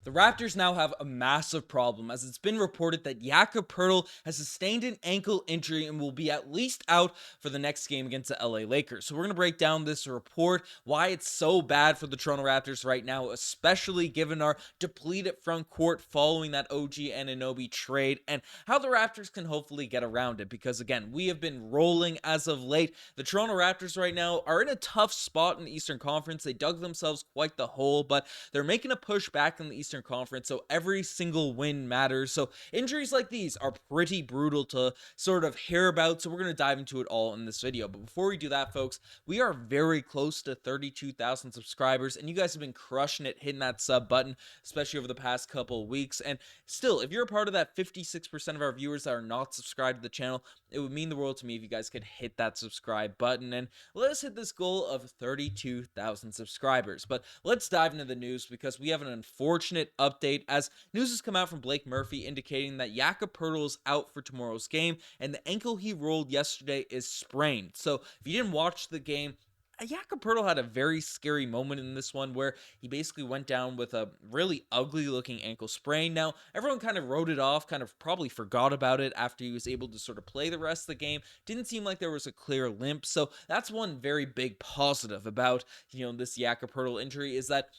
The Raptors now have a massive problem as it's been reported that Jakob Poeltl has sustained an ankle injury and will be at least out for the next game against the LA Lakers. So we're going to break down this report, why it's so bad for the Toronto Raptors right now, especially given our depleted front court following that OG Anunoby trade, and how the Raptors can hopefully get around it. Because again, we have been rolling as of late. The Toronto Raptors right now are in a tough spot in the Eastern Conference. They dug themselves quite the hole, but they're making a push back in the Eastern Conference, so every single win matters. So injuries like these are pretty brutal to sort of hear about, so we're going to dive into it all in this video. But before we do that, folks, we are very close to 32,000 subscribers, and you guys have been crushing it, hitting that sub button, especially over the past couple of weeks. And still, if you're a part of that 56% of our viewers that are not subscribed to the channel, it would mean the world to me if you guys could hit that subscribe button, and let us hit this goal of 32,000 subscribers. But let's dive into the news, because we have an unfortunate update as news has come out from Blake Murphy indicating that Jakob Poeltl is out for tomorrow's game, and the ankle he rolled yesterday is sprained. So if you didn't watch the game, Jakob Poeltl had a very scary moment in this one where he basically went down with a really ugly looking ankle sprain. Now, everyone kind of wrote it off, kind of probably forgot about it after he was able to sort of play the rest of the game. Didn't seem like there was a clear limp. So that's one very big positive about, this Jakob Poeltl injury, is that,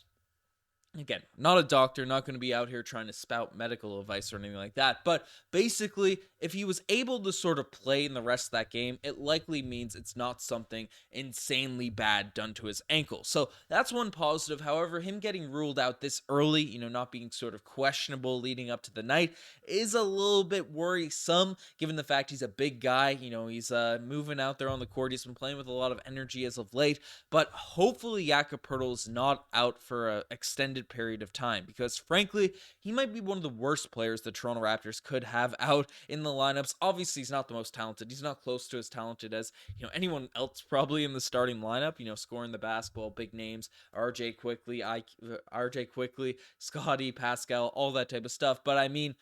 again, not a doctor, not going to be out here trying to spout medical advice or anything like that, but basically, if he was able to sort of play in the rest of that game, it likely means it's not something insanely bad done to his ankle. So that's one positive. However, him getting ruled out this early, not being sort of questionable leading up to the night, is a little bit worrisome, given the fact he's a big guy. He's moving out there on the court. He's been playing with a lot of energy as of late, but hopefully Jakob Poeltl is not out for an extended period of time, because frankly, he might be one of the worst players the Toronto Raptors could have out in the lineups. Obviously, he's not the most talented. He's not close to as talented as, anyone else probably in the starting lineup, scoring the basketball, big names, RJ Quickly, Scotty, Pascal, all that type of stuff. But I mean,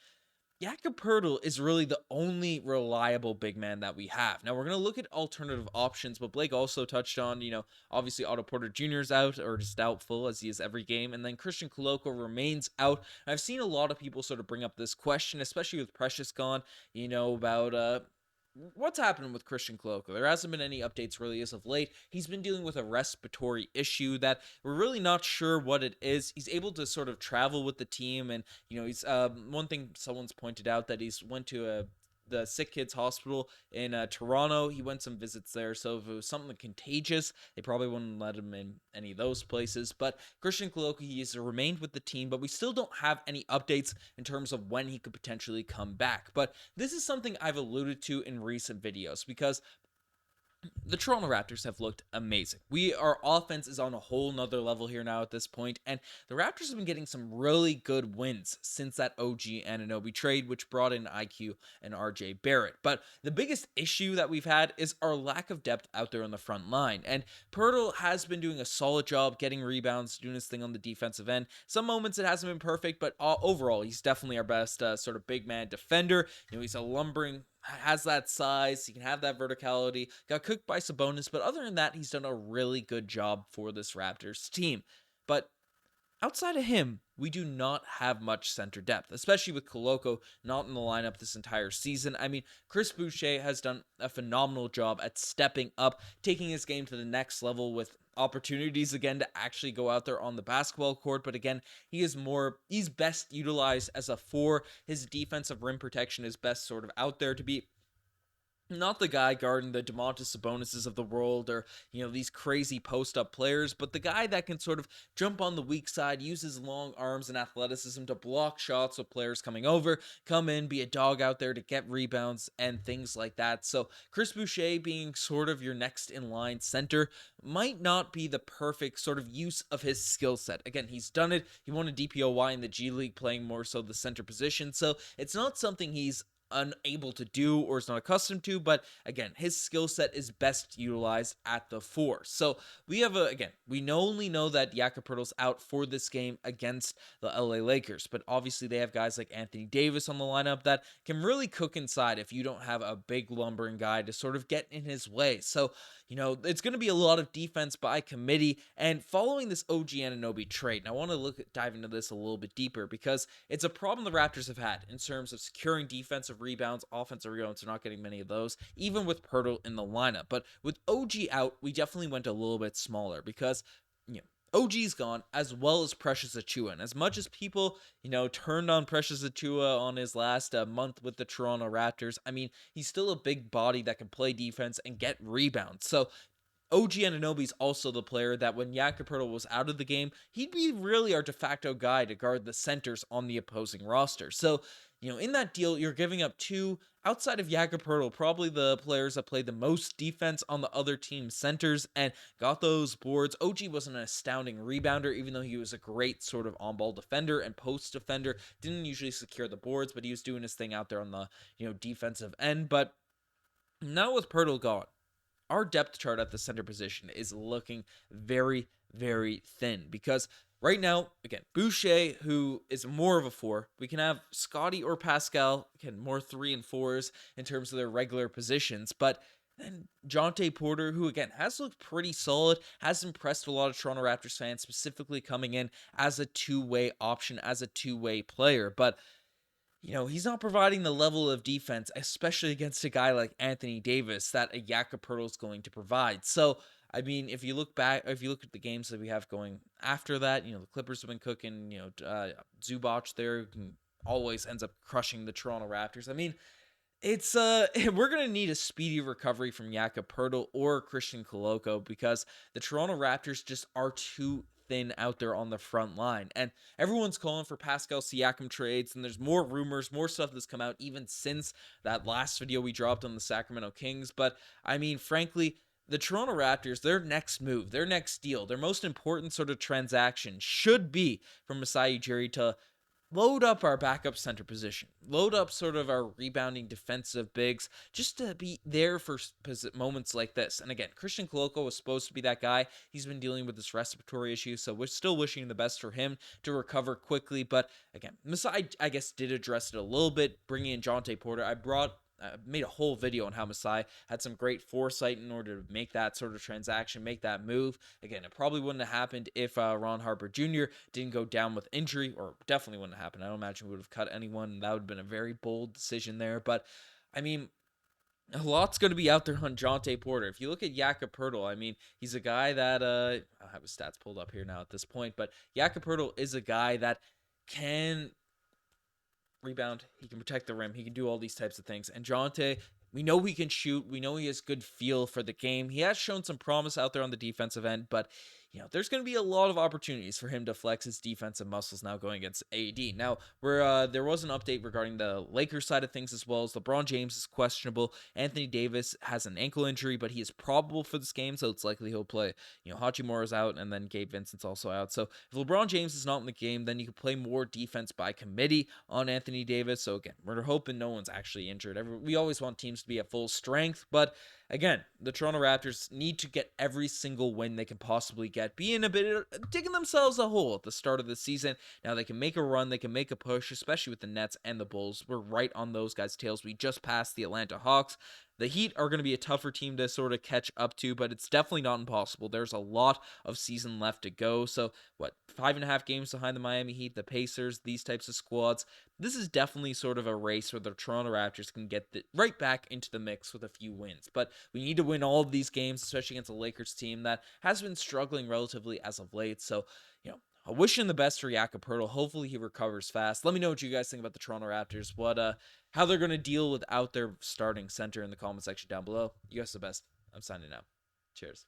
Jakob Poeltl is really the only reliable big man that we have. Now, we're going to look at alternative options, but Blake also touched on, obviously Otto Porter Jr. is out, or is doubtful, as he is every game, and then Christian Koloko remains out. And I've seen a lot of people sort of bring up this question, especially with Precious gone, about what's happening with Christian Koloko. There hasn't been any updates really as of late. He's been dealing with a respiratory issue that we're really not sure what it is. He's able to sort of travel with the team, and he's one thing someone's pointed out, that he's went to the sick kids hospital in Toronto. He went some visits there, so if it was something contagious, they probably wouldn't let him in any of those places. But Christian Koloko, he has remained with the team, but we still don't have any updates in terms of when he could potentially come back. But this is something I've alluded to in recent videos, because the Toronto Raptors have looked amazing. Our offense is on a whole nother level here now at this point, and the Raptors have been getting some really good wins since that OG Anunoby trade, which brought in IQ and RJ Barrett. But the biggest issue that we've had is our lack of depth out there on the front line, and Poeltl has been doing a solid job getting rebounds, doing his thing on the defensive end. Some moments it hasn't been perfect, but overall, he's definitely our best sort of big man defender. He's a lumbering, has that size, he can have that verticality, got cooked by Sabonis, but other than that, he's done a really good job for this Raptors team. But outside of him, we do not have much center depth, especially with Koloko not in the lineup this entire season. I mean, Chris Boucher has done a phenomenal job at stepping up, taking his game to the next level with opportunities again to actually go out there on the basketball court. But again, he's best utilized as a 4. His defensive rim protection is best sort of out there to be not the guy guarding the DeMontis Sabonises of the world, or, these crazy post-up players, but the guy that can sort of jump on the weak side, use his long arms and athleticism to block shots with players coming over, come in, be a dog out there to get rebounds and things like that. So Chris Boucher being sort of your next in line center might not be the perfect sort of use of his skill set. Again, he's done it. He won a DPOY in the G League playing more so the center position, so it's not something he's unable to do or is not accustomed to, but again, his skill set is best utilized at the 4. So we have we only know that Jakob Poeltl's out for this game against the LA Lakers, but obviously they have guys like Anthony Davis on the lineup that can really cook inside if you don't have a big lumbering guy to sort of get in his way. So it's going to be a lot of defense by committee. And following this OG Anunoby trade, and I want to dive into this a little bit deeper because it's a problem the Raptors have had in terms of securing defensive rebounds, offensive rebounds. They're not getting many of those, even with Poeltl in the lineup. But with OG out, we definitely went a little bit smaller because OG's gone, as well as Precious Achiuwa. And as much as people, turned on Precious Achiuwa on his last month with the Toronto Raptors, I mean, he's still a big body that can play defense and get rebounds. So OG Anunoby's also the player that when Jakob Poeltl was out of the game, he'd be really our de facto guy to guard the centers on the opposing roster. So, in that deal, you're giving up two, outside of Jakob Poeltl, probably the players that played the most defense on the other team's centers and got those boards. OG was an astounding rebounder, even though he was a great sort of on-ball defender and post defender. Didn't usually secure the boards, but he was doing his thing out there on the, defensive end. But now with Poeltl gone, our depth chart at the center position is looking very, very thin because right now, again, Boucher, who is more of a 4, we can have Scotty or Pascal, again, more 3 and 4s in terms of their regular positions, but then Jontay Porter, who again has looked pretty solid, has impressed a lot of Toronto Raptors fans, specifically coming in as a two-way option, as a two-way player, but he's not providing the level of defense, especially against a guy like Anthony Davis, that a Jakob Poeltl is going to provide. So, I mean, if you look at the games that we have going after that, the Clippers have been cooking, Zubac there always ends up crushing the Toronto Raptors. I mean, it's we're gonna need a speedy recovery from Jakob Poeltl or Christian Koloko because the Toronto Raptors just are too thin out there on the front line, and everyone's calling for Pascal Siakam trades, and there's more rumors, more stuff that's come out even since that last video we dropped on the Sacramento Kings. But I mean, frankly, the Toronto Raptors, their next move, their next deal, their most important sort of transaction should be from Masai Ujiri to load up our backup center position, load up sort of our rebounding defensive bigs, just to be there for moments like this. And again, Christian Koloko was supposed to be that guy. He's been dealing with this respiratory issue, so we're still wishing the best for him to recover quickly. But again, Masai, I guess, did address it a little bit, bringing in Jontay Porter. I made a whole video on how Masai had some great foresight in order to make that sort of transaction, make that move. Again, it probably wouldn't have happened if Ron Harper Jr. didn't go down with injury, or definitely wouldn't have happened. I don't imagine we would have cut anyone. That would have been a very bold decision there. But, I mean, a lot's going to be out there on Jontay Porter. If you look at Jakob Poeltl, I mean, he's a guy that, I have his stats pulled up here now at this point, but Jakob Poeltl is a guy that can rebound, he can protect the rim, he can do all these types of things. And Jontay, we know he can shoot, we know he has good feel for the game. He has shown some promise out there on the defensive end, but there's going to be a lot of opportunities for him to flex his defensive muscles now going against AD. Now, there was an update regarding the Lakers side of things as well, as LeBron James is questionable. Anthony Davis has an ankle injury, but he is probable for this game, so it's likely he'll play. Hachimura's out, and then Gabe Vincent's also out. So if LeBron James is not in the game, then you can play more defense by committee on Anthony Davis. So again, we're hoping no one's actually injured. We always want teams to be at full strength, but again, the Toronto Raptors need to get every single win they can possibly get, being a bit digging themselves a hole at the start of the season. Now they can make a run, they can make a push, especially with the Nets and the Bulls. We're right on those guys' tails. We just passed the Atlanta Hawks. The Heat are going to be a tougher team to sort of catch up to, but it's definitely not impossible. There's a lot of season left to go. So, 5.5 games behind the Miami Heat, the Pacers, these types of squads. This is definitely sort of a race where the Toronto Raptors can get right back into the mix with a few wins. But we need to win all of these games, especially against a Lakers team that has been struggling relatively as of late. So, I wish him the best for Jakob Poeltl. Hopefully he recovers fast. Let me know what you guys think about the Toronto Raptors. How they're going to deal without their starting center in the comment section down below. You guys are the best. I'm signing out. Cheers.